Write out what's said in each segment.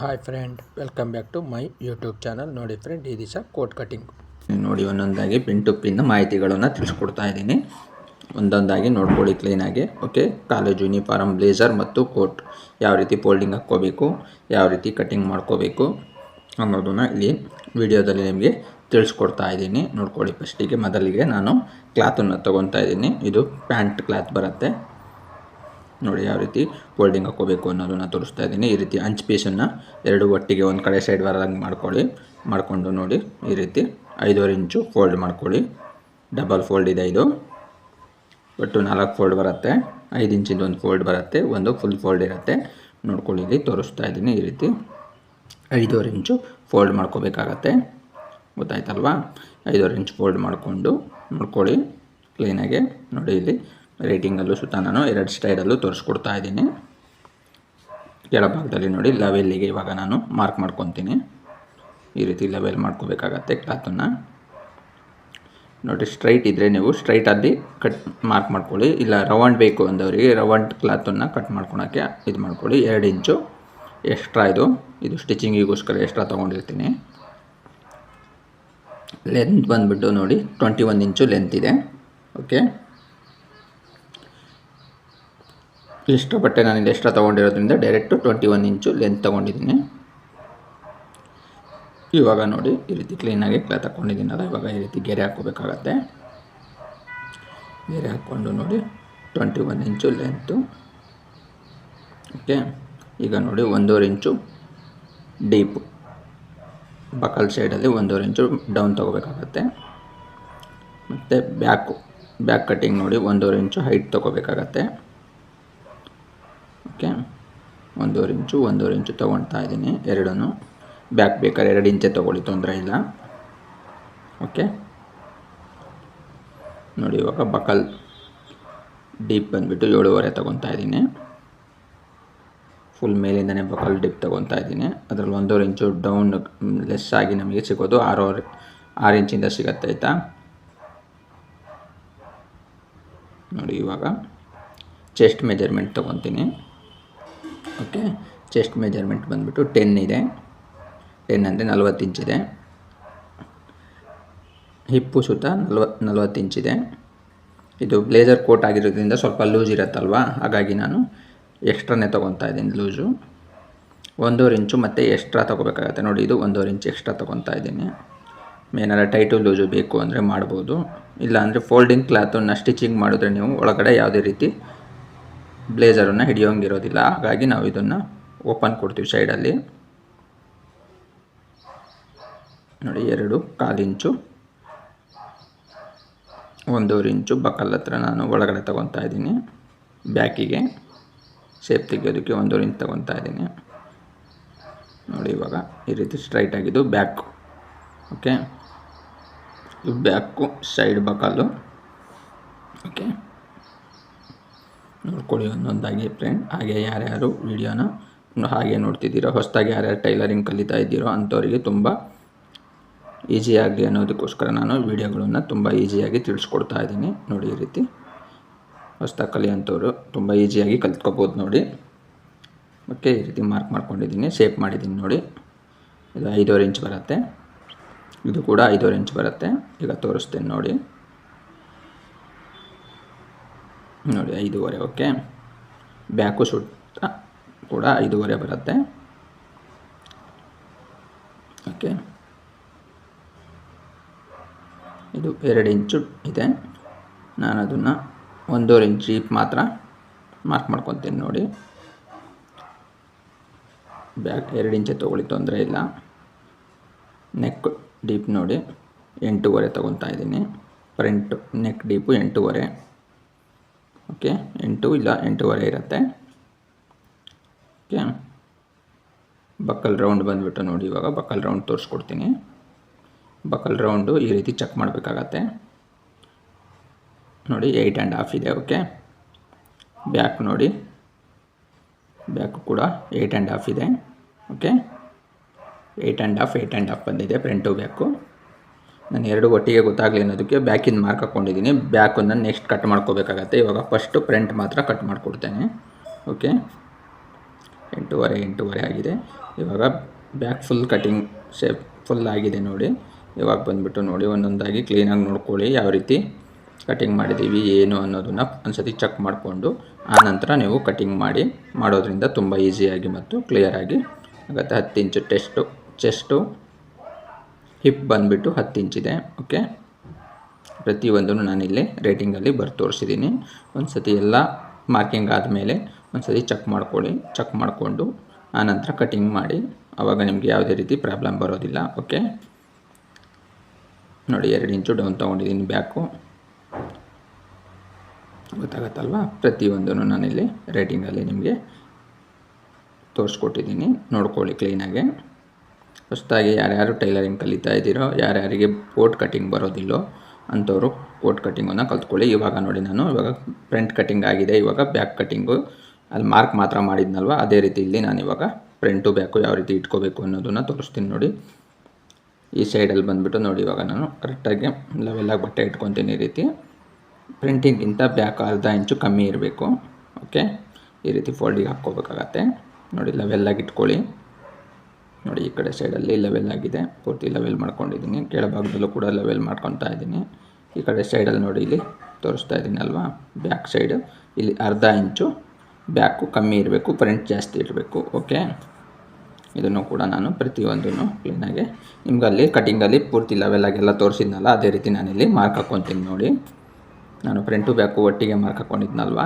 Hi friend, welcome back to my YouTube channel. ನೋಡಿ friend, ಈ ದಿವಸ ಕೋಟ್ ಕಟಿಂಗ್ ನೋಡಿ ಒಂದೊಂದಾಗಿ ಪಿನ್ ಟು ಪಿನ್ ಮಾಹಿತಿಗಳನ್ನು ತಿಳಿಸ್ಕೊಡ್ತಾ ಇದ್ದೀನಿ. ಒಂದೊಂದಾಗಿ ನೋಡ್ಕೊಳ್ಳಿ ಕ್ಲೀನಾಗಿ. ಓಕೆ, ಕಾಲೇಜ್ ಯೂನಿಫಾರ್ಮ್, ಬ್ಲೇಸರ್ ಮತ್ತು ಕೋಟ್ ಯಾವ ರೀತಿ ಫೋಲ್ಡಿಂಗ್ ಹಾಕ್ಕೋಬೇಕು, ಯಾವ ರೀತಿ ಕಟಿಂಗ್ ಮಾಡ್ಕೋಬೇಕು ಅನ್ನೋದನ್ನು ಇಲ್ಲಿ ವಿಡಿಯೋದಲ್ಲಿ ನಿಮಗೆ ತಿಳಿಸ್ಕೊಡ್ತಾ ಇದ್ದೀನಿ. ನೋಡ್ಕೊಳ್ಳಿ. ಫಸ್ಟಿಗೆ ಮೊದಲಿಗೆ ನಾನು ಕ್ಲಾತನ್ನು ತೊಗೊತಾ ಇದ್ದೀನಿ. ಇದು ಪ್ಯಾಂಟ್ ಕ್ಲಾತ್ ಬರುತ್ತೆ. ನೋಡಿ ಯಾವ ರೀತಿ ಫೋಲ್ಡಿಂಗ್ ಹಾಕ್ಕೋಬೇಕು ಅನ್ನೋದನ್ನು ತೋರಿಸ್ತಾ ಇದ್ದೀನಿ. ಈ ರೀತಿ ಅಂಚ್ ಪೀಸನ್ನು ಎರಡು ಒಟ್ಟಿಗೆ ಒಂದು ಕಡೆ ಸೈಡ್ ಬರೋದಂಗೆ ಮಾಡಿಕೊಂಡು ನೋಡಿ ಈ ರೀತಿ 5.5 ಇಂಚು ಫೋಲ್ಡ್ ಮಾಡ್ಕೊಳ್ಳಿ. ಡಬಲ್ ಫೋಲ್ಡ್ ಇದೆ ಇದು. ಒಟ್ಟು 4 ಫೋಲ್ಡ್ ಬರುತ್ತೆ. 5 ಇಂಚಿಂದು ಒಂದು ಫೋಲ್ಡ್ ಬರುತ್ತೆ, ಒಂದು ಫುಲ್ ಫೋಲ್ಡ್ ಇರುತ್ತೆ. ನೋಡ್ಕೊಳ್ಳಿ, ಇಲ್ಲಿ ತೋರಿಸ್ತಾ ಇದ್ದೀನಿ. ಈ ರೀತಿ 5.5 ಇಂಚು ಫೋಲ್ಡ್ ಮಾಡ್ಕೋಬೇಕಾಗತ್ತೆ. ಗೊತ್ತಾಯ್ತಲ್ವಾ? 5.5 ಇಂಚು ಫೋಲ್ಡ್ ಮಾಡಿಕೊಂಡು ನೋಡ್ಕೊಳ್ಳಿ ಕ್ಲೀನಾಗೆ. ನೋಡಿ ಇಲ್ಲಿ ರೈಟಿಂಗಲ್ಲೂ ಸುತ್ತ ನಾನು 2 ಸ್ಟೈಡಲ್ಲೂ ತೋರಿಸ್ಕೊಡ್ತಾ ಇದ್ದೀನಿ. ಕೆಳಭಾಗದಲ್ಲಿ ನೋಡಿ ಲೆವೆಲ್ಲಿಗೆ ಇವಾಗ ನಾನು ಮಾರ್ಕ್ ಮಾಡ್ಕೊತೀನಿ. ಈ ರೀತಿ ಲೆವೆಲ್ ಮಾಡ್ಕೋಬೇಕಾಗತ್ತೆ ಕ್ಲಾತನ್ನು. ನೋಡಿ, ಸ್ಟ್ರೈಟ್ ಇದ್ದರೆ ನೀವು ಸ್ಟ್ರೈಟಲ್ಲಿ ಕಟ್ ಮಾರ್ಕ್ ಮಾಡ್ಕೊಳ್ಳಿ. ಇಲ್ಲ ರೌಂಡ್ ಬೇಕು ಅಂದವರಿಗೆ ರೌಂಡ್ ಕ್ಲಾತನ್ನು ಕಟ್ ಮಾಡ್ಕೊಳಕ್ಕೆ ಇದು ಮಾಡ್ಕೊಳ್ಳಿ. 2 ಇಂಚು ಎಕ್ಸ್ಟ್ರಾ ಇದು ಸ್ಟಿಚಿಂಗಿಗೋಸ್ಕರ ಎಕ್ಸ್ಟ್ರಾ ತೊಗೊಂಡಿರ್ತೀನಿ. ಲೆಂತ್ ಬಂದುಬಿಟ್ಟು ನೋಡಿ 21 ಇಂಚು ಲೆಂತ್ ಇದೆ. ಓಕೆ, ಇಷ್ಟು ಬಟ್ಟೆ ನಾನಿಲ್ಲಿ ಎಕ್ಸ್ಟ್ರಾ ತೊಗೊಂಡಿರೋದ್ರಿಂದ ಡೈರೆಕ್ಟು 21 ಇಂಚು ಲೆಂತ್ ತೊಗೊಂಡಿದ್ದೀನಿ. ಇವಾಗ ನೋಡಿ ಈ ರೀತಿ ಕ್ಲೀನಾಗಿ ಕ್ಲಾತ್ ಹಾಕ್ಕೊಂಡಿದ್ದೀನಲ್ಲ, ಇವಾಗ ಈ ರೀತಿ ಗೆರೆ ಹಾಕ್ಕೋಬೇಕಾಗತ್ತೆ. ಗೆರೆ ಹಾಕ್ಕೊಂಡು ನೋಡಿ 21 ಇಂಚು ಲೆಂತು. ಓಕೆ, ಈಗ ನೋಡಿ 1.5 ಇಂಚು ಡೀಪು ಬಕಲ್ ಸೈಡಲ್ಲಿ 1.5 ಇಂಚು ಡೌನ್ ತೊಗೋಬೇಕಾಗತ್ತೆ. ಮತ್ತು ಬ್ಯಾಕ್ ಕಟ್ಟಿಂಗ್ ನೋಡಿ 1.5 ಇಂಚು ಹೈಟ್ ತೊಗೋಬೇಕಾಗತ್ತೆ. ಓಕೆ, 1.5 ಇಂಚು ತೊಗೊಳ್ತಾ ಇದ್ದೀನಿ ಎರಡೂ. ಬ್ಯಾಕ್ ಬೇಕಾದ್ರೆ 2 ಇಂಚೆ ತೊಗೊಳ್ಳಿ, ತೊಂದರೆ ಇಲ್ಲ. ಓಕೆ, ನೋಡಿ ಇವಾಗ ಬಕಲ್ ಡೀಪ್ ಬಂದುಬಿಟ್ಟು 7.5 ತೊಗೊತಾ ಇದ್ದೀನಿ. ಫುಲ್ ಮೇಲಿಂದನೇ ಬಕಲ್ ಡೀಪ್ ತೊಗೊತಾ ಇದ್ದೀನಿ. ಅದರಲ್ಲಿ 1.5 ಇಂಚು ಡೌನ್ ಲೆಸ್ ಆಗಿ ನಮಗೆ ಸಿಗೋದು 6 ಇಂಚಿಂದ ಸಿಗುತ್ತೆ. ಆಯಿತಾ? ನೋಡಿ ಇವಾಗ ಚೆಸ್ಟ್ ಮೆಜರ್ಮೆಂಟ್ ತೊಗೊತೀನಿ. ಓಕೆ, ಚೆಸ್ಟ್ ಮೆಜರ್ಮೆಂಟ್ ಬಂದುಬಿಟ್ಟು 10 ಇದೆ. 10 ಅಂದರೆ 40 ಇಂಚಿದೆ. ಹಿಪ್ಪು ಸುತ್ತ 40 ಇಂಚಿದೆ. ಇದು ಬ್ಲೇಸರ್ ಕೋಟ್ ಆಗಿರೋದ್ರಿಂದ ಸ್ವಲ್ಪ ಲೂಸ್ ಇರುತ್ತಲ್ವ, ಹಾಗಾಗಿ ನಾನು ಎಕ್ಸ್ಟ್ರಾನೇ ತೊಗೊತಾ ಇದ್ದೀನಿ ಲೂಸು. 1.5 ಇಂಚು ಮತ್ತು ಎಕ್ಸ್ಟ್ರಾ ತೊಗೋಬೇಕಾಗತ್ತೆ. ನೋಡಿ, ಇದು 1.5 ಇಂಚು ಎಕ್ಸ್ಟ್ರಾ ತೊಗೊತಾ ಇದ್ದೀನಿ. ಏನಾರ ಟೈಟು ಲೂಸು ಬೇಕು ಅಂದರೆ ಮಾಡ್ಬೋದು. ಇಲ್ಲ ಅಂದರೆ ಫೋಲ್ಡಿಂಗ್ ಕ್ಲಾತನ್ನು ಸ್ಟಿಚಿಂಗ್ ಮಾಡಿದ್ರೆ ನೀವು ಒಳಗಡೆ ಯಾವುದೇ ರೀತಿ ಬ್ಲೇಸರನ್ನು ಹಿಡಿಯೋಂಗಿರೋದಿಲ್ಲ. ಹಾಗಾಗಿ ನಾವು ಇದನ್ನು ಓಪನ್ ಕೊಡ್ತೀವಿ ಸೈಡಲ್ಲಿ. ನೋಡಿ 2.25 ಇಂಚು 1.5 ಇಂಚು ಬಕಲ್ ಹತ್ರ ನಾನು ಒಳಗಡೆ ತೊಗೊತಾ ಇದ್ದೀನಿ. ಬ್ಯಾಕಿಗೆ ಶೇಪ್ ತೆಗೆಯೋದಕ್ಕೆ 1.5 ಇಂಚು ತೊಗೊತಾ ಇದ್ದೀನಿ. ನೋಡಿ ಇವಾಗ ಈ ರೀತಿ ಸ್ಟ್ರೈಟ್ ಆಗಿದ್ದು back. Okay, back side buckle. Okay, ನೋಡ್ಕೊಳ್ಳಿ ಒಂದೊಂದಾಗಿ ಫ್ರೆಂಡ್. ಹಾಗೆ ಯಾರ್ಯಾರು ವಿಡಿಯೋನ ಹಾಗೆ ನೋಡ್ತಿದ್ದೀರೋ, ಹೊಸದಾಗಿ ಯಾರ್ಯಾರು ಟೈಲರಿಂಗ್ ಕಲಿತಾ ಇದ್ದೀರೋ ಅಂಥವರಿಗೆ ತುಂಬ ಈಸಿಯಾಗಲಿ ಅನ್ನೋದಕ್ಕೋಸ್ಕರ ನಾನು ವೀಡಿಯೋಗಳನ್ನು ತುಂಬ ಈಸಿಯಾಗಿ ತಿಳಿಸ್ಕೊಡ್ತಾ ಇದ್ದೀನಿ. ನೋಡಿ ಈ ರೀತಿ ಹೊಸದಾಗಿ ಕಲಿಯೋಂಥವ್ರು ತುಂಬ ಈಸಿಯಾಗಿ ಕಲಿತ್ಕೋಬೋದು ನೋಡಿ. ಓಕೆ, ಈ ರೀತಿ ಮಾರ್ಕ್ ಮಾಡ್ಕೊಂಡಿದ್ದೀನಿ, ಶೇಪ್ ಮಾಡಿದ್ದೀನಿ. ನೋಡಿ, ಇದು 5.5 ಇಂಚ್ ಬರುತ್ತೆ. ಇದು ಕೂಡ 5.5 ಇಂಚ್ ಬರುತ್ತೆ. ಈಗ ತೋರಿಸ್ತೇನೆ ನೋಡಿ. ನೋಡಿ 5.5. ಓಕೆ, ಬ್ಯಾಕು ಸುತ್ತ ಕೂಡ 5.5 ಬರುತ್ತೆ. ಓಕೆ, ಇದು 2 ಇಂಚು ಇದೆ. ನಾನು ಅದನ್ನು 1.5 ಇಂಚ್ ಡೀಪ್ ಮಾತ್ರ ಮಾರ್ಕ್ ಮಾಡ್ಕೊತೀನಿ. ನೋಡಿ, ಬ್ಯಾಕ್ 2 ಇಂಚೆ ತೊಗೊಳ್ಳಿ, ತೊಂದರೆ ಇಲ್ಲ. ನೆಕ್ ಡೀಪ್ ನೋಡಿ 8.5 ತೊಗೊತಾ ಇದ್ದೀನಿ. Front neck deep 8.5. ಓಕೆ, 8 ಇಲ್ಲ 8.5 ಇರುತ್ತೆ. ಓಕೆ, ಬಕ್ಕಲ್ ರೌಂಡ್ ಬಂದುಬಿಟ್ಟು ನೋಡಿ, ಇವಾಗ ಬಕ್ಕಲ್ ರೌಂಡ್ ತೋರಿಸ್ಕೊಡ್ತೀನಿ. ಬಕ್ಕಲ್ ರೌಂಡು ಈ ರೀತಿ ಚೆಕ್ ಮಾಡಬೇಕಾಗತ್ತೆ. ನೋಡಿ 8.5 ಇದೆ. ಓಕೆ, ಬ್ಯಾಕ್ ನೋಡಿ, ಬ್ಯಾಕು ಕೂಡ 8.5 ಇದೆ. ಓಕೆ, 8.5 ಬಂದಿದೆ ಫ್ರಂಟು ಬ್ಯಾಕು. ನಾನು ಎರಡು ಒಟ್ಟಿಗೆ ಗೊತ್ತಾಗಲಿ ಅನ್ನೋದಕ್ಕೆ ಬ್ಯಾಕಿಂದ ಮಾರ್ಕ್ ಹಾಕ್ಕೊಂಡಿದ್ದೀನಿ. ಬ್ಯಾಕನ್ನು ನೆಕ್ಸ್ಟ್ ಕಟ್ ಮಾಡ್ಕೋಬೇಕಾಗತ್ತೆ. ಇವಾಗ ಫಸ್ಟು ಫ್ರಂಟ್ ಮಾತ್ರ ಕಟ್ ಮಾಡಿಕೊಡ್ತೇನೆ. ಓಕೆ, ಎಂಟೂವರೆ ಆಗಿದೆ. ಇವಾಗ back full cutting shape full ಆಗಿದೆ ನೋಡಿ. ಇವಾಗ ಬಂದುಬಿಟ್ಟು ನೋಡಿ ಒಂದೊಂದಾಗಿ ಕ್ಲೀನಾಗಿ ನೋಡ್ಕೊಳ್ಳಿ, ಯಾವ ರೀತಿ ಕಟಿಂಗ್ ಮಾಡಿದ್ದೀವಿ ಏನು ಅನ್ನೋದನ್ನು ಒಂದ್ಸತಿ ಚೆಕ್ ಮಾಡಿಕೊಂಡು ಆನಂತರ ನೀವು ಕಟಿಂಗ್ ಮಾಡೋದ್ರಿಂದ ತುಂಬ ಈಸಿಯಾಗಿ ಮತ್ತು ಕ್ಲಿಯರಾಗಿ ಆಗುತ್ತೆ. 10 ಇಂಚು ಚೆಸ್ಟು ಹಿಪ್ ಬಂದುಬಿಟ್ಟು 10 ಇಂಚಿದೆ. ಓಕೆ, ಪ್ರತಿಯೊಂದನ್ನು ನಾನಿಲ್ಲಿ ರೇಟಿಂಗಲ್ಲಿ ತೋರಿಸಿದ್ದೀನಿ. ಒಂದು ಸತಿ ಎಲ್ಲ ಮಾರ್ಕಿಂಗ್ ಆದಮೇಲೆ ಒಂದು ಸತಿ ಚೆಕ್ ಮಾಡ್ಕೊಳ್ಳಿ. ಚೆಕ್ ಮಾಡಿಕೊಂಡು ಆನಂತರ ಕಟಿಂಗ್ ಮಾಡಿ, ಆವಾಗ ನಿಮಗೆ ಯಾವುದೇ ರೀತಿ ಪ್ರಾಬ್ಲಮ್ ಬರೋದಿಲ್ಲ. ಓಕೆ ನೋಡಿ, 2 ಇಂಚು ಡೌನ್ ತೊಗೊಂಡಿದ್ದೀನಿ ಬ್ಯಾಕು, ಗೊತ್ತಾಗತ್ತಲ್ವ. ಪ್ರತಿಯೊಂದನ್ನು ನಾನಿಲ್ಲಿ ರೇಟಿಂಗಲ್ಲಿ ನಿಮಗೆ ತೋರಿಸ್ಕೊಟ್ಟಿದ್ದೀನಿ, ನೋಡ್ಕೊಳ್ಳಿ ಕ್ಲೀನಾಗೆ. ಹೊಸದಾಗಿ ಯಾರ್ಯಾರು ಟೈಲರಿಂಗ್ ಕಲಿತಾ ಇದ್ದೀರೋ, ಯಾರ್ಯಾರಿಗೆ ಕೋಟ್ ಕಟಿಂಗ್ ಬರೋದಿಲ್ಲೋ ಅಂಥವರು ಕೋಟ್ ಕಟಿಂಗನ್ನು ಕಲ್ತ್ಕೊಳ್ಳಿ. ಇವಾಗ ನೋಡಿ, ನಾನು ಇವಾಗ ಫ್ರಂಟ್ ಕಟಿಂಗ್ ಆಗಿದೆ, ಇವಾಗ ಬ್ಯಾಕ್ ಕಟಿಂಗು ಅಲ್ಲಿ ಮಾರ್ಕ್ ಮಾತ್ರ ಮಾಡಿದ್ನಲ್ವ, ಅದೇ ರೀತಿ ಇಲ್ಲಿ ನಾನು ಇವಾಗ ಫ್ರಂಟು ಬ್ಯಾಕು ಯಾವ ರೀತಿ ಇಟ್ಕೋಬೇಕು ಅನ್ನೋದನ್ನು ತೋರಿಸ್ತೀನಿ ನೋಡಿ. ಈ ಸೈಡಲ್ಲಿ ಬಂದುಬಿಟ್ಟು ನೋಡಿ, ಇವಾಗ ನಾನು ಕರೆಕ್ಟಾಗಿ ಲೆವೆಲ್ಲಾಗಿ ಬಟ್ಟೆ ಇಟ್ಕೊತೀನಿ. ಈ ರೀತಿ ಪ್ರಿಂಟಿಂಗಿಂತ ಬ್ಯಾಕ್ ಅರ್ಧ ಇಂಚು ಕಮ್ಮಿ ಇರಬೇಕು. ಓಕೆ, ಈ ರೀತಿ ಫೋಲ್ಡಿಗೆ ಹಾಕ್ಕೋಬೇಕಾಗತ್ತೆ ನೋಡಿ. ಲೆವೆಲ್ಲಾಗಿ ಇಟ್ಕೊಳ್ಳಿ ನೋಡಿ. ಈ ಕಡೆ ಸೈಡಲ್ಲಿ ಲೆವೆಲ್ ಆಗಿದೆ, ಪೂರ್ತಿ ಲೆವೆಲ್ ಮಾಡ್ಕೊಂಡಿದ್ದೀನಿ. ಕೆಳಭಾಗದಲ್ಲೂ ಕೂಡ ಲೆವೆಲ್ ಮಾಡ್ಕೊತಾ ಇದ್ದೀನಿ. ಈ ಕಡೆ ಸೈಡಲ್ಲಿ ನೋಡಿ, ಇಲ್ಲಿ ತೋರಿಸ್ತಾ ಇದ್ದೀನಿ ಅಲ್ವಾ, ಬ್ಯಾಕ್ ಸೈಡು ಇಲ್ಲಿ ಅರ್ಧ ಇಂಚು ಬ್ಯಾಕು ಕಮ್ಮಿ ಇರಬೇಕು, ಫ್ರಂಟ್ ಜಾಸ್ತಿ ಇರಬೇಕು. ಓಕೆ, ಇದನ್ನು ಕೂಡ ನಾನು ಪ್ರತಿಯೊಂದನ್ನು ಕ್ಲೀನಾಗಿ ನಿಮ್ಗಲ್ಲಿ ಕಟಿಂಗಲ್ಲಿ ಪೂರ್ತಿ ಲೆವೆಲಾಗೆಲ್ಲ ತೋರಿಸಿದ್ನಲ್ಲ, ಅದೇ ರೀತಿ ನಾನಿಲ್ಲಿ ಮಾರ್ಕ್ ಹಾಕ್ಕೊತೀನಿ ನೋಡಿ. ನಾನು ಫ್ರಂಟು ಬ್ಯಾಕು ಒಟ್ಟಿಗೆ ಮಾರ್ಕ್ ಹಾಕ್ಕೊಂಡಿದ್ನಲ್ವ,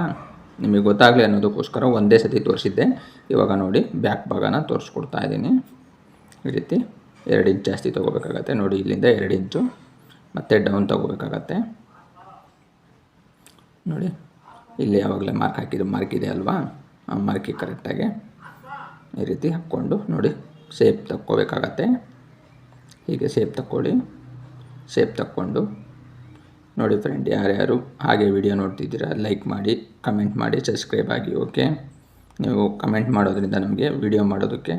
ನಿಮಗೆ ಗೊತ್ತಾಗಲಿ ಅನ್ನೋದಕ್ಕೋಸ್ಕರ ಒಂದೇ ಸತಿ ತೋರಿಸಿದ್ದೆ. ಇವಾಗ ನೋಡಿ ಬ್ಯಾಕ್ ಭಾಗನ ತೋರಿಸ್ಕೊಡ್ತಾ ಇದ್ದೀನಿ. ಈ ರೀತಿ 2 ಇಂಚ್ ಜಾಸ್ತಿ ತೊಗೋಬೇಕಾಗತ್ತೆ ನೋಡಿ. ಇಲ್ಲಿಂದ 2 ಇಂಚು ಮತ್ತೆ ಡೌನ್ ತೊಗೋಬೇಕಾಗತ್ತೆ ನೋಡಿ. ಇಲ್ಲಿ ಯಾವಾಗಲೇ ಮಾರ್ಕ್ ಇದೆ ಅಲ್ವಾ, ಆ ಮಾರ್ಕಿಗೆ ಕರೆಕ್ಟಾಗಿ ಈ ರೀತಿ ಹಾಕ್ಕೊಂಡು ನೋಡಿ ಶೇಪ್ ತಕ್ಕೋಬೇಕಾಗತ್ತೆ. ಹೀಗೆ ಶೇಪ್ ತಕ್ಕೊಳ್ಳಿ. ಶೇಪ್ ತಕ್ಕೊಂಡು ನೋಡಿ ಫ್ರೆಂಡ್, ಯಾರ್ಯಾರು ಹಾಗೆ ವಿಡಿಯೋ ನೋಡ್ತಿದ್ದೀರಾ ಲೈಕ್ ಮಾಡಿ, ಕಮೆಂಟ್ ಮಾಡಿ, ಸಬ್ಸ್ಕ್ರೈಬ್ ಆಗಿ. ಓಕೆ, ನೀವು ಕಮೆಂಟ್ ಮಾಡೋದ್ರಿಂದ ನಮಗೆ ವಿಡಿಯೋ ಮಾಡೋದಕ್ಕೆ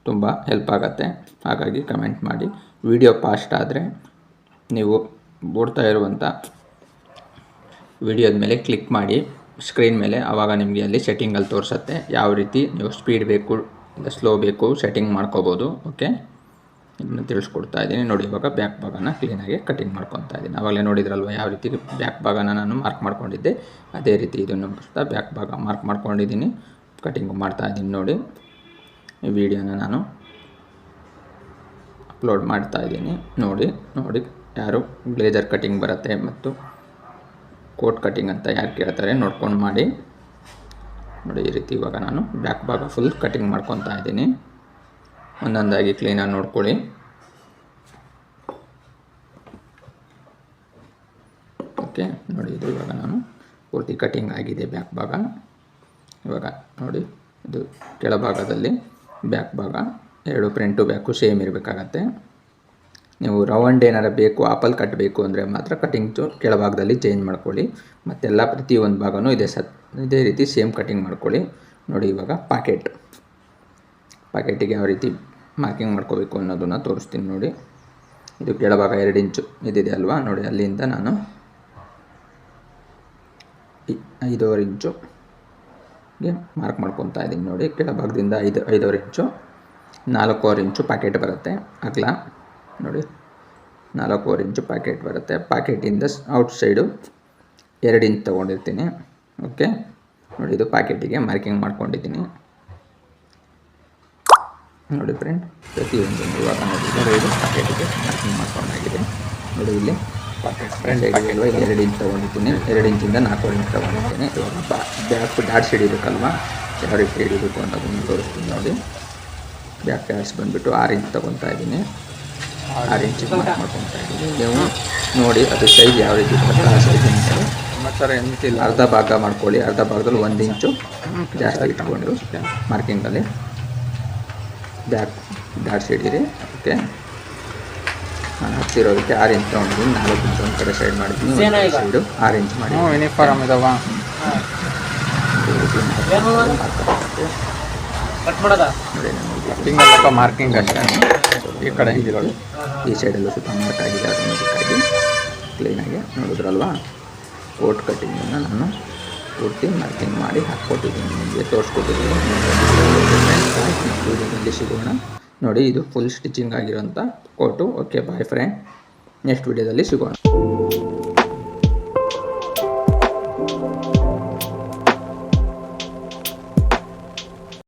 ತುಂಬ ಹೆಲ್ಪ್ ಆಗುತ್ತೆ. ಹಾಗಾಗಿ ಕಮೆಂಟ್ ಮಾಡಿ. ವಿಡಿಯೋ ಫಾಸ್ಟ್ ಆದರೆ ನೀವು ಓಡ್ತಾ ಇರುವಂಥ ವಿಡಿಯೋದ ಮೇಲೆ ಕ್ಲಿಕ್ ಮಾಡಿ ಸ್ಕ್ರೀನ್ ಮೇಲೆ, ಆವಾಗ ನಿಮಗೆ ಅಲ್ಲಿ ಸೆಟ್ಟಿಂಗಲ್ಲಿ ತೋರಿಸುತ್ತೆ ಯಾವ ರೀತಿ ನೀವು ಸ್ಪೀಡ್ ಬೇಕು ಇಲ್ಲ ಸ್ಲೋ ಬೇಕು ಸೆಟ್ಟಿಂಗ್ ಮಾಡ್ಕೋಬೋದು. ಓಕೆ, ಇದನ್ನು ತಿಳಿಸ್ಕೊಡ್ತಾ ಇದ್ದೀನಿ ನೋಡಿ. ಇವಾಗ ಬ್ಯಾಕ್ ಭಾಗನ ಕ್ಲೀನಾಗಿ ಕಟಿಂಗ್ ಮಾಡ್ಕೊತಾ ಇದ್ದೀನಿ. ಆವಾಗಲೇ ನೋಡಿದ್ರಲ್ವ ಯಾವ ರೀತಿ ಬ್ಯಾಕ್ ಭಾಗನ ನಾನು ಮಾರ್ಕ್ ಮಾಡ್ಕೊಂಡಿದ್ದೆ, ಅದೇ ರೀತಿ ಇದನ್ನು ಬ್ಯಾಕ್ ಭಾಗ ಮಾರ್ಕ್ ಮಾಡ್ಕೊಂಡಿದ್ದೀನಿ, ಕಟಿಂಗ್ ಮಾಡ್ತಾಯಿದ್ದೀನಿ ನೋಡಿ. ಈ ವಿಡಿಯೋನ ನಾನು ಅಪ್ಲೋಡ್ ಮಾಡ್ತಾಯಿದ್ದೀನಿ ನೋಡಿ. ಯಾರು ಬ್ಲೇಜರ್ ಕಟಿಂಗ್ ಬರುತ್ತೆ ಮತ್ತು ಕೋಟ್ ಕಟಿಂಗ್ ಅಂತ ಯಾರು ಕೇಳ್ತಾರೆ ನೋಡ್ಕೊಂಡು ಮಾಡಿ ನೋಡಿ. ಈ ರೀತಿ ಇವಾಗ ನಾನು ಬ್ಯಾಕ್ ಭಾಗ ಫುಲ್ ಕಟಿಂಗ್ ಮಾಡ್ಕೊತಾ ಇದ್ದೀನಿ. ಒಂದೊಂದಾಗಿ ಕ್ಲೀನಾಗಿ ನೋಡ್ಕೊಳ್ಳಿ. ಓಕೆ ನೋಡಿ, ಇದು ಇವಾಗ ನಾನು ಪೂರ್ತಿ ಕಟಿಂಗ್ ಆಗಿದೆ ಬ್ಯಾಕ್ ಭಾಗ. ಇವಾಗ ನೋಡಿ, ಇದು ಕೆಳಭಾಗದಲ್ಲಿ ಬ್ಯಾಕ್ ಭಾಗ 2 ಫ್ರಂಟು ಬ್ಯಾಕು ಸೇಮ್ ಇರಬೇಕಾಗತ್ತೆ. ನೀವು ರೌಂಡ್ ಏನಾರು ಬೇಕು, ಆಪಲ್ ಕಟ್ ಬೇಕು ಅಂದರೆ ಮಾತ್ರ ಕಟಿಂಗ್ ಕೆಳಭಾಗದಲ್ಲಿ ಚೇಂಜ್ ಮಾಡ್ಕೊಳ್ಳಿ. ಮತ್ತೆಲ್ಲ ಪ್ರತಿಯೊಂದು ಭಾಗನೂ ಇದೇ ರೀತಿ ಸೇಮ್ ಕಟಿಂಗ್ ಮಾಡ್ಕೊಳ್ಳಿ ನೋಡಿ. ಇವಾಗ ಪಾಕೆಟಿಗೆ ಯಾವ ರೀತಿ ಮಾರ್ಕಿಂಗ್ ಮಾಡ್ಕೋಬೇಕು ಅನ್ನೋದನ್ನು ತೋರಿಸ್ತೀನಿ ನೋಡಿ. ಇದು ಕೆಳಭಾಗ 2 ಇಂಚು ಇದಿದೆ ಅಲ್ವಾ ನೋಡಿ, ಅಲ್ಲಿಂದ ನಾನು 5.5 ಇಂಚುಗೆ ಮಾರ್ಕ್ ಮಾಡ್ಕೊತಾ ಇದ್ದೀನಿ ನೋಡಿ. ಕೆಳಭಾಗದಿಂದ 5.5 ಇಂಚು, 4.25 ಇಂಚು ಪಾಕೆಟ್ ಬರುತ್ತೆ ಅಗಲ ನೋಡಿ. 4.25 ಇಂಚು ಪಾಕೆಟ್ ಬರುತ್ತೆ. ಪಾಕೆಟಿಂದ ಔಟ್ಸೈಡು 2 ಇಂಚ್ ತೊಗೊಂಡಿರ್ತೀನಿ. ಓಕೆ ನೋಡಿ, ಇದು ಪಾಕೆಟಿಗೆ ಮಾರ್ಕಿಂಗ್ ಮಾಡ್ಕೊಂಡಿದ್ದೀನಿ ನೋಡಿ ಫ್ರೆಂಡ್. ಪ್ರತಿಯೊಂದು ಇವಾಗ ನೋಡಿದರೆ ಇದು ಪಾಕೆಟಿಗೆ ಮಾರ್ಕಿಂಗ್ ಮಾಡ್ಕೊಂಡಾಗಿದೆ ನೋಡಿ. ಇಲ್ಲಿ ಪಾಕೆಟ್ ಫ್ರಂಟ್ ಇಲ್ಲಿ 2 ಇಂಚ್ ತೊಗೊಂಡಿರ್ತೀನಿ, 2 ಇಂಚಿಂದ 4.25 ಇಂಚ್ ತೊಗೊಂಡಿರ್ತೀನಿ. ಇವಾಗ ಬ್ಯಾಕ್ ಡಾಟ್ಸ್ ಹಿಡಿಬೇಕಲ್ವಾ, ಯಾವ ರೀತಿ ಹಿಡಿಬೇಕು ಅನ್ನೋದನ್ನು ತೋರಿಸ್ತೀನಿ ನೋಡಿ. ಬ್ಯಾಕ್ ಡಾಟ್ಸ್ ಬಂದುಬಿಟ್ಟು 6 ಇಂಚ್ ತೊಗೊತಾ ಇದ್ದೀನಿ. 6 ಇಂಚಿಗೆ ಮಾರ್ಕ್ ಮಾಡ್ಕೊತಾ ಇದ್ದೀನಿ. ನೀವು ನೋಡಿ ಅದು ಸೈಜ್ ಯಾವ ರೀತಿ ಬರುತ್ತೆ ಆ ಸೈಜಿನ ಅರ್ಧ ಭಾಗ ಮಾಡ್ಕೊಳ್ಳಿ. ಅರ್ಧ ಭಾಗದಲ್ಲಿ 1 ಇಂಚು ಜಾಸ್ತಿ ಇಟ್ಕೊಂಡು ಮಾರ್ಕಿಂಗಲ್ಲಿ ಬ್ಯಾಕ್ ಡಾಟ್ಸ್ ಹಿಡೀರಿ. ಓಕೆ, ನಾನು ಹತ್ತಿರೋದಕ್ಕೆ 6 ಇಂಚ್ ತೊಗೊಂಡಿದ್ದೀನಿ. 4 ಇಂಚ್ ಒಂದು ಕಡೆ ಸೈಡ್ ಮಾಡಿದ್ದೀನಿ, ಸೈಡು 6 ಇಂಚ್ ಮಾಡಿ ಯೂನಿಫಾರ್ಮ್ ಇದಾವ. ನೋಡಿ ಮಾರ್ಕಿಂಗ್ ಅಷ್ಟೇ. ಈ ಕಡೆ ಹಿಂದಿರೋದು ಈ ಸೈಡಲ್ಲೂ ಸ್ವಲ್ಪ ಮಾರ್ಕ್ ಆಗಿದೆ, ಆಟೋಮೆಟಿಕ್ಕಾಗಿ ಕ್ಲೀನಾಗಿ ನೋಡಿದ್ರಲ್ವಾ. ಕೋಟ್ ಕಟ್ಟಿಂಗನ್ನು ನಾನು ಪೂರ್ತಿ ಮಾರ್ಕಿಂಗ್ ಮಾಡಿ ಹಾಕ್ಕೊಟ್ಟಿದ್ದೀನಿ, ನಿಮಗೆ ತೋರಿಸ್ಕೊಟ್ಟಿದ್ದೀನಿ. ನೆಕ್ಸ್ಟ್ ವಿಡಿಯೋದಲ್ಲಿ ಸಿಗೋಣ. ನೋಡಿ, ಇದು ಫುಲ್ ಸ್ಟಿಚಿಂಗ್ ಆಗಿರೋಂಥ coat. Okay, boy friend, next ವಿಡಿಯೋದಲ್ಲಿ ಸಿಗೋಣ.